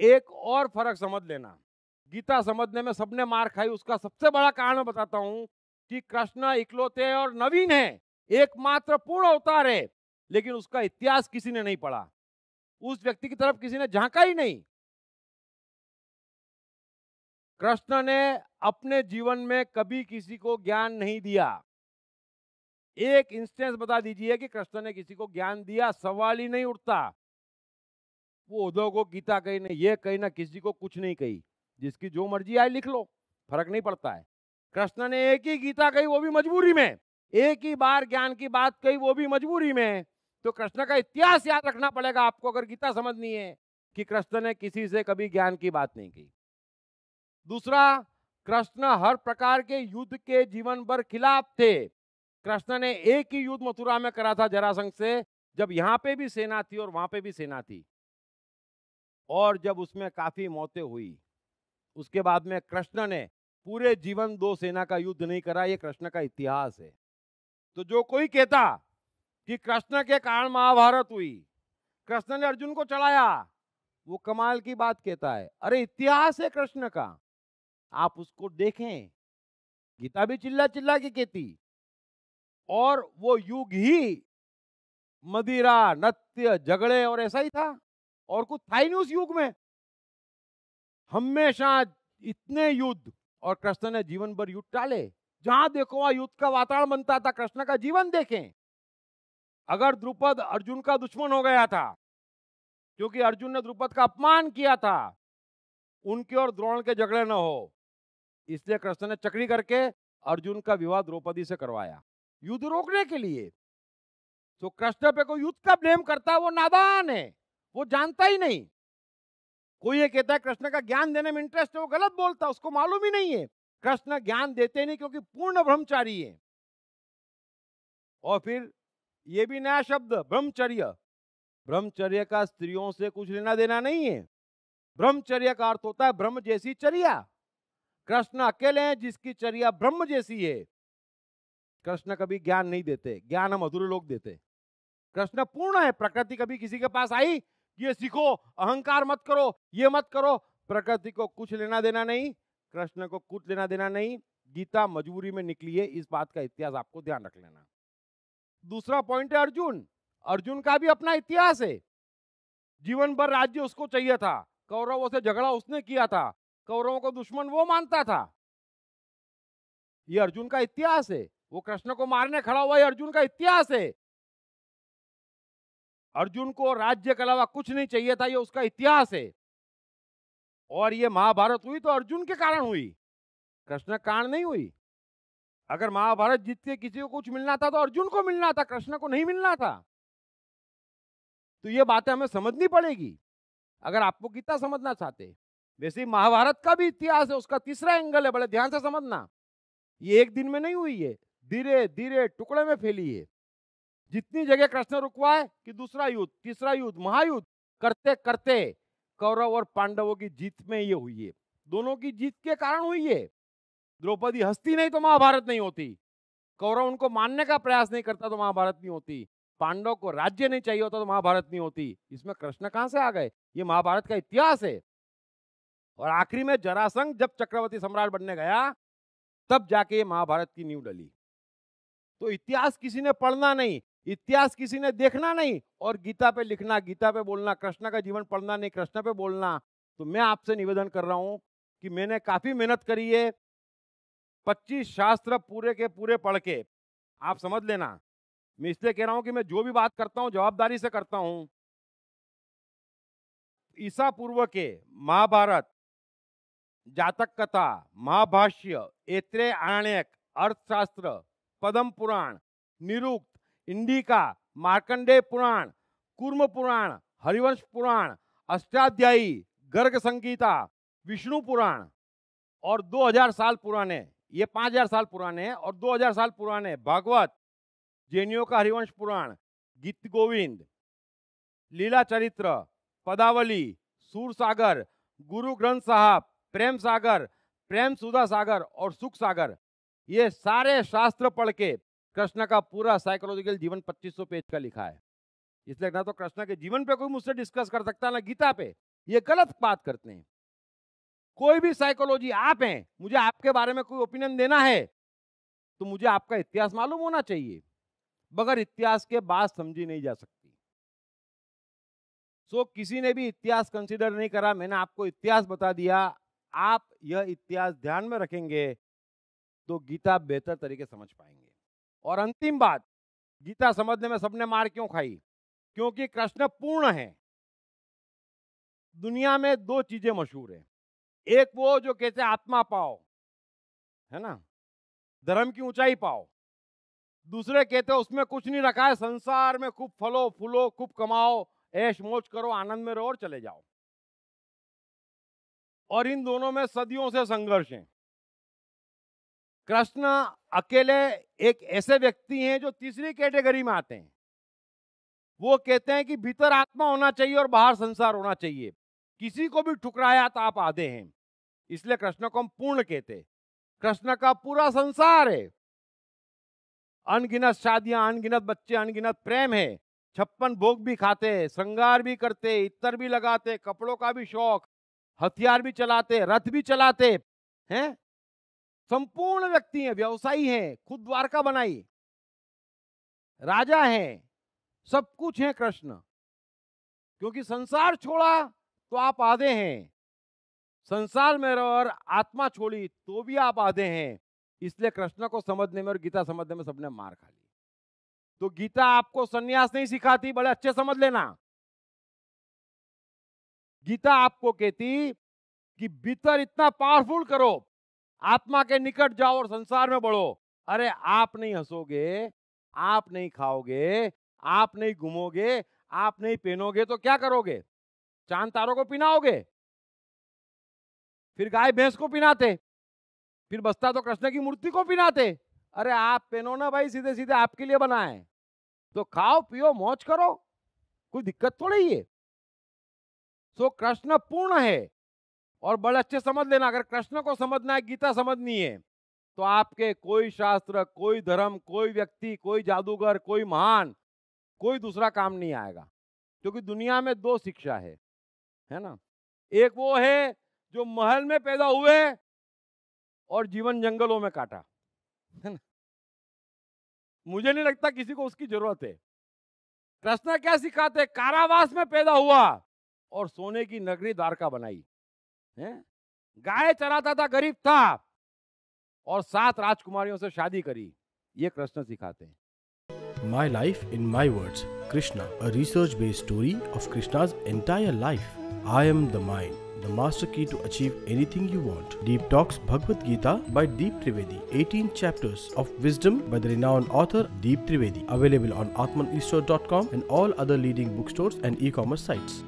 एक और फर्क समझ लेना, गीता समझने में सबने मार खाई, उसका सबसे बड़ा कारण मैं बताता हूं कि कृष्ण इकलौते और नवीन है, एकमात्र पूर्ण अवतार है, लेकिन उसका इतिहास किसी ने नहीं पढ़ा, उस व्यक्ति की तरफ किसी ने झांका ही नहीं। कृष्ण ने अपने जीवन में कभी किसी को ज्ञान नहीं दिया। एक इंस्टेंस बता दीजिए कि कृष्ण ने किसी को ज्ञान दिया, सवाल ही नहीं उठता। वो उद्धव को गीता कही ना, ये कही ना, किसी को कुछ नहीं कही, जिसकी जो मर्जी आए लिख लो, फर्क नहीं पड़ता है। कृष्ण ने एक ही गीता कही, वो भी मजबूरी में, एक ही बार ज्ञान की बात कही, वो भी मजबूरी में। तो कृष्ण का इतिहास याद रखना पड़ेगा आपको अगर गीता समझनी है, कि कृष्ण ने किसी से कभी ज्ञान की बात नहीं की। दूसरा, कृष्ण हर प्रकार के युद्ध के जीवन भर खिलाफ थे। कृष्ण ने एक ही युद्ध मथुरा में करा था जरासंध से, जब यहां पे भी सेना थी और वहां पे भी सेना थी, और जब उसमें काफी मौतें हुई। उसके बाद में कृष्ण ने पूरे जीवन दो सेना का युद्ध नहीं करा, ये कृष्ण का इतिहास है। तो जो कोई कहता कि कृष्ण के कारण महाभारत हुई, कृष्ण ने अर्जुन को चढ़ाया, वो कमाल की बात कहता है। अरे इतिहास है कृष्ण का, आप उसको देखें। गीता भी चिल्ला चिल्ला के कहती, और वो युग ही मदिरा, नृत्य, झगड़े और ऐसा ही था, और कुछ था ही नहीं उस युग में। हमेशा इतने युद्ध, और कृष्ण ने जीवन भर युद्ध टाले। जहां देखो वहां युद्ध का वातावरण बनता था। कृष्ण का जीवन देखें। अगर द्रुपद अर्जुन का दुश्मन हो गया था क्योंकि अर्जुन ने द्रुपद का अपमान किया था, उनके और द्रोण के झगड़े न हो, इसलिए कृष्ण ने चक्री करके अर्जुन का विवाह द्रौपदी से करवाया, युद्ध रोकने के लिए। तो कृष्ण पे कोई युद्ध का ब्लेम करता है, वो नादान है, वो जानता ही नहीं। कोई ये कहता है कृष्ण का ज्ञान देने में इंटरेस्ट है, वो गलत बोलता है, उसको मालूम ही नहीं है। कृष्ण ज्ञान देते नहीं क्योंकि पूर्ण ब्रह्मचारी है। और फिर ये भी नया शब्द ब्रह्मचर्य, ब्रह्मचर्य का स्त्रियों से कुछ लेना देना नहीं है। ब्रह्मचर्य का अर्थ होता है ब्रह्म जैसी चर्या। कृष्ण अकेले हैं जिसकी चर्या ब्रह्म जैसी है। कृष्ण कभी ज्ञान नहीं देते, ज्ञान हम अधूरे लोग देते। कृष्ण पूर्ण है। प्रकृति कभी किसी के पास आई, ये सीखो, अहंकार मत करो, ये मत करो, प्रकृति को कुछ लेना देना नहीं, कृष्ण को कुछ लेना देना नहीं। गीता मजबूरी में निकली है, इस बात का इतिहास आपको ध्यान रख लेना। दूसरा पॉइंट है अर्जुन। अर्जुन का भी अपना इतिहास है। जीवन भर राज्य उसको चाहिए था, कौरवों से झगड़ा उसने किया था, कौरवों को दुश्मन वो मानता था। ये अर्जुन का इतिहास है। वो कृष्ण को मारने खड़ा हुआ, ये अर्जुन का इतिहास है। अर्जुन को राज्य के अलावा कुछ नहीं चाहिए था, ये उसका इतिहास है। और ये महाभारत हुई तो अर्जुन के कारण हुई, कृष्ण के कारण नहीं हुई। अगर महाभारत जीत के किसी को कुछ मिलना था तो अर्जुन को मिलना था, कृष्ण को नहीं मिलना था। तो ये बातें हमें समझनी पड़ेगी अगर आपको गीता समझना चाहते। वैसे ही महाभारत का भी इतिहास है, उसका तीसरा एंगल है, बड़े ध्यान से समझना। ये एक दिन में नहीं हुई है, धीरे धीरे टुकड़े में फैली है। जितनी जगह कृष्ण रुकवा है कि दूसरा युद्ध, तीसरा युद्ध, महायुद्ध करते करते कौरव और पांडवों की जीत में ये हुई है। दोनों की जीत के कारण हुई है। द्रौपदी हंसती नहीं तो महाभारत नहीं होती, कौरव उनको मानने का प्रयास नहीं करता तो महाभारत नहीं होती, पांडव को राज्य नहीं चाहिए होता तो महाभारत नहीं होती। इसमें कृष्ण कहां से आ गए? ये महाभारत का इतिहास है। और आखिरी में जरासंध जब चक्रवर्ती सम्राट बनने गया, तब जाके ये महाभारत की नींव डली। तो इतिहास किसी ने पढ़ना नहीं, इतिहास किसी ने देखना नहीं, और गीता पे लिखना, गीता पे बोलना, कृष्ण का जीवन पढ़ना नहीं, कृष्ण पे बोलना। तो मैं आपसे निवेदन कर रहा हूं कि मैंने काफी मेहनत करी है, 25 शास्त्र पूरे के पूरे पढ़ के। आप समझ लेना, मैं इसलिए कह रहा हूं कि मैं जो भी बात करता हूं जवाबदारी से करता हूं। ईसा पूर्व के महाभारत, जातक कथा, महाभाष्य, ऐत्रेय आरण्यक, अर्थशास्त्र, पद्म पुराण, निरुक्त, इंडिका, मार्कंडेय पुराण, कूर्म पुराण, हरिवंश पुराण, अष्टाध्यायी, गर्ग संगीता, विष्णु पुराण, और 2000 साल पुराने, ये 5000 साल पुराने हैं, और 2000 साल पुराने भागवत, जैनियों का हरिवंश पुराण, गीत गोविंद, लीला चरित्र, पदावली, सूर सागर, गुरु ग्रंथ साहब, प्रेम सागर, प्रेम सुधा सागर और सुख सागर, ये सारे शास्त्र पढ़ के कृष्ण का पूरा साइकोलॉजिकल जीवन 2500 पेज का लिखा है। इसलिए ना तो कृष्ण के जीवन पे कोई मुझसे डिस्कस कर सकता, ना गीता पे। ये गलत बात करते हैं। कोई भी साइकोलॉजी आप हैं, मुझे आपके बारे में कोई ओपिनियन देना है तो मुझे आपका इतिहास मालूम होना चाहिए। बगैर इतिहास के बात समझी नहीं जा सकती। सो किसी ने भी इतिहास कंसीडर नहीं करा, मैंने आपको इतिहास बता दिया। आप यह इतिहास ध्यान में रखेंगे तो गीता बेहतर तरीके समझ पाएंगे। और अंतिम बात, गीता समझने में सबने मार क्यों खाई? क्योंकि कृष्ण पूर्ण है। दुनिया में दो चीजें मशहूर है, एक वो जो कहते हैं आत्मा पाओ, है ना, धर्म की ऊंचाई पाओ। दूसरे कहते हैं उसमें कुछ नहीं रखा है, संसार में खूब फलो फूलो, खूब कमाओ, ऐश मौज करो, आनंद में रहो और चले जाओ। और इन दोनों में सदियों से संघर्ष है। कृष्ण अकेले एक ऐसे व्यक्ति हैं जो तीसरी कैटेगरी में आते हैं। वो कहते हैं कि भीतर आत्मा होना चाहिए और बाहर संसार होना चाहिए। किसी को भी ठुकराया तो आप आधे हैं, इसलिए कृष्ण को हम पूर्ण कहते हैं। कृष्ण का पूरा संसार है, अनगिनत शादियां, अनगिनत बच्चे, अनगिनत प्रेम है, 56 भोग भी खाते, श्रृंगार भी करते, इत्र भी लगाते, कपड़ों का भी शौक, हथियार भी चलाते, रथ भी चलाते हैं। संपूर्ण व्यक्ति हैं, व्यवसायी हैं, खुद द्वारका बनाई, राजा हैं, सब कुछ है कृष्ण। क्योंकि संसार छोड़ा तो आप आधे हैं, संसार में रहो और आत्मा छोड़ी तो भी आप आधे हैं। इसलिए कृष्ण को समझने में और गीता समझने में सबने मार खा ली। तो गीता आपको सन्यास नहीं सिखाती, बड़े अच्छे समझ लेना। गीता आपको कहती कि भीतर इतना पावरफुल करो, आत्मा के निकट जाओ और संसार में बढ़ो। अरे आप नहीं हंसोगे, आप नहीं खाओगे, आप नहीं घूमोगे, आप नहीं पहनोगे तो क्या करोगे? चांद तारों को पिनाओगे, फिर गाय भैंस को पिनाते, फिर बचता तो कृष्ण की मूर्ति को पिनाते। अरे आप पहनो ना भाई, सीधे सीधे आपके लिए बना है, तो खाओ पियो मौज करो, कोई दिक्कत थोड़ी है। सो कृष्ण पूर्ण है। और बड़े अच्छे समझ लेना, अगर कृष्ण को समझना है, गीता समझनी है, तो आपके कोई शास्त्र, कोई धर्म, कोई व्यक्ति, कोई जादूगर, कोई महान, कोई दूसरा काम नहीं आएगा। क्योंकि दुनिया में दो शिक्षा है ना। एक वो है जो महल में पैदा हुए और जीवन जंगलों में काटा, है ना। मुझे नहीं लगता किसी को उसकी जरूरत है। कृष्ण क्या सिखाते? कारावास में पैदा हुआ और सोने की नगरी द्वारका बनाई है। गाय चराता था, गरीब था, और 7 राजकुमारियों से शादी करी। ये कृष्ण सिखाते हैं। My Life in My Words, Krishna, a research-based story of Krishna's entire life. I am the mind, the master key to achieve anything you want. Deep Talks Bhagavad Gita by Deep Trivedi. 18 chapters of wisdom by the renowned author Deep Trivedi. Available on atmanistore.com and all other leading bookstores and e-commerce sites.